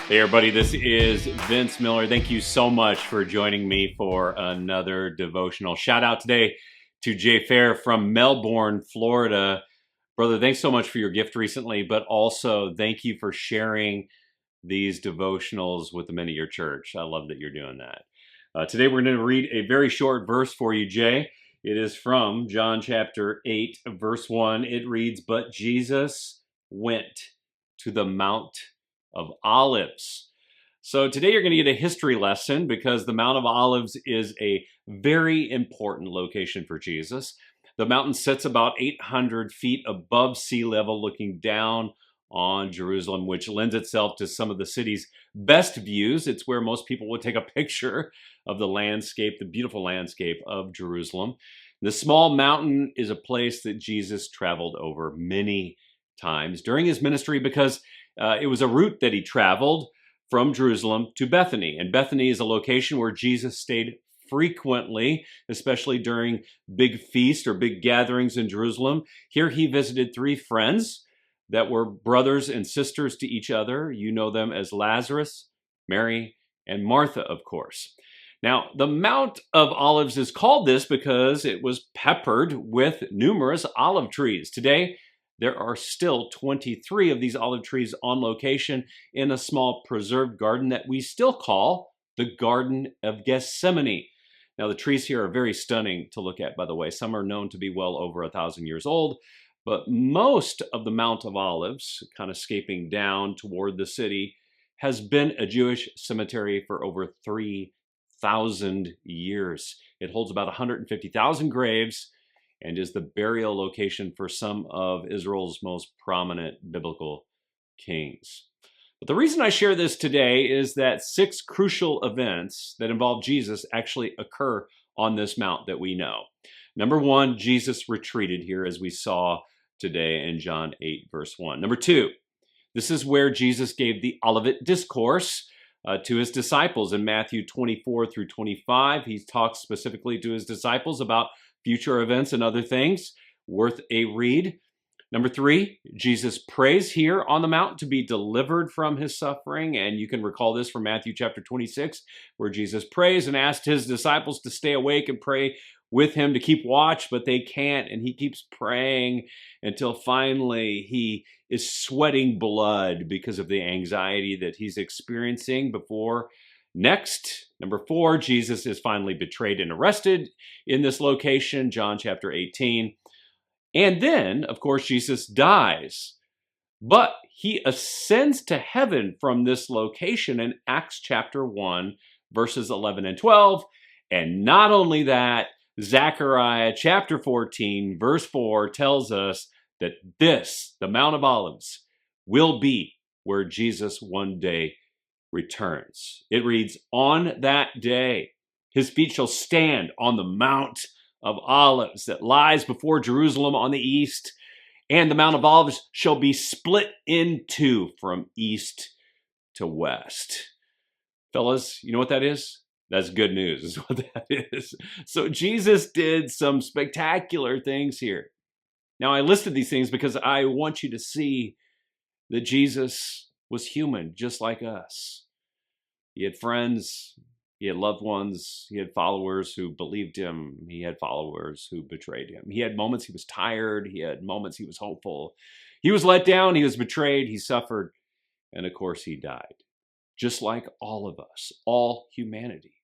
Hey everybody, this is Vince Miller. Thank you so much for joining me for another devotional. Shout out today to Jay Fair from Melbourne, Florida. Brother, thanks so much for your gift recently, but also thank you for sharing these devotionals with the men of your church. I love that you're doing that. Today we're going to read a very short verse for you, Jay. It is from John chapter 8, verse 1. It reads, "But Jesus went to the Mount of Olives." So today you're going to get a history lesson because the Mount of Olives is a very important location for Jesus. The mountain sits about 800 feet above sea level, looking down on Jerusalem, which lends itself to some of the city's best views. It's where most people would take a picture of the landscape, the beautiful landscape of Jerusalem. The small mountain is a place that Jesus traveled over many times during his ministry because it was a route that he traveled from Jerusalem to Bethany. And Bethany is a location where Jesus stayed frequently, especially during big feasts or big gatherings in Jerusalem. Here he visited three friends that were brothers and sisters to each other. You know them as Lazarus, Mary, and Martha, of course. Now, the Mount of Olives is called this because it was peppered with numerous olive trees. Today, there are still 23 of these olive trees on location in a small preserved garden that we still call the Garden of Gethsemane. Now, the trees here are very stunning to look at, by the way. Some are known to be well over 1,000 years old, but most of the Mount of Olives, kind of scaping down toward the city, has been a Jewish cemetery for over 3,000 years. It holds about 150,000 graves and is the burial location for some of Israel's most prominent biblical kings. But the reason I share this today is that 6 crucial events that involve Jesus actually occur on this mount that we know. Number 1, Jesus retreated here, as we saw today in John 8, verse 1. Number 2, this is where Jesus gave the Olivet Discourse to his disciples in Matthew 24 through 25. He talks specifically to his disciples about future events and other things. Worth a read. Number 3, Jesus prays here on the mount to be delivered from his suffering. And you can recall this from Matthew chapter 26, where Jesus prays and asked his disciples to stay awake and pray with him to keep watch, but they can't. And he keeps praying until finally he is sweating blood because of the anxiety that he's experiencing before. Next, number 4, Jesus is finally betrayed and arrested in this location, John chapter 18. And then, of course, Jesus dies. But he ascends to heaven from this location in Acts chapter 1, verses 11 and 12. And not only that, Zechariah chapter 14, verse 4 tells us that this, the Mount of Olives, will be where Jesus one day returns. It reads, "On that day, his feet shall stand on the Mount of Olives that lies before Jerusalem on the east, and the Mount of Olives shall be split in two from east to west." Fellas, you know what that is? That's good news, is what that is. So Jesus did some spectacular things here. Now, I listed these things because I want you to see that Jesus was human, just like us. He had friends, he had loved ones, he had followers who believed him, he had followers who betrayed him. He had moments he was tired, he had moments he was hopeful. He was let down, he was betrayed, he suffered, and of course he died. Just like all of us, all humanity.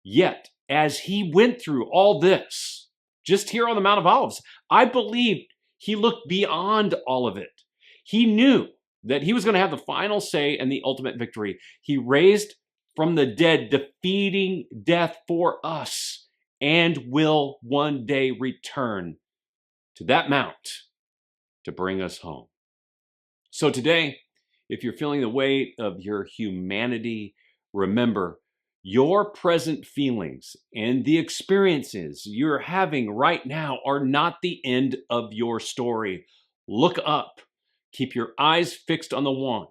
Yet, as he went through all this, just here on the Mount of Olives, I believe he looked beyond all of it. He knew that he was going to have the final say and the ultimate victory. He raised from the dead, defeating death for us, and will one day return to that mount to bring us home. So today, if you're feeling the weight of your humanity, remember, your present feelings and the experiences you're having right now are not the end of your story. Look up. Keep your eyes fixed on the one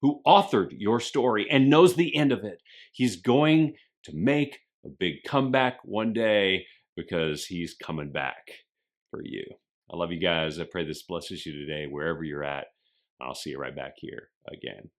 who authored your story and knows the end of it. He's going to make a big comeback one day because he's coming back for you. I love you guys. I pray this blesses you today, wherever you're at. I'll see you right back here again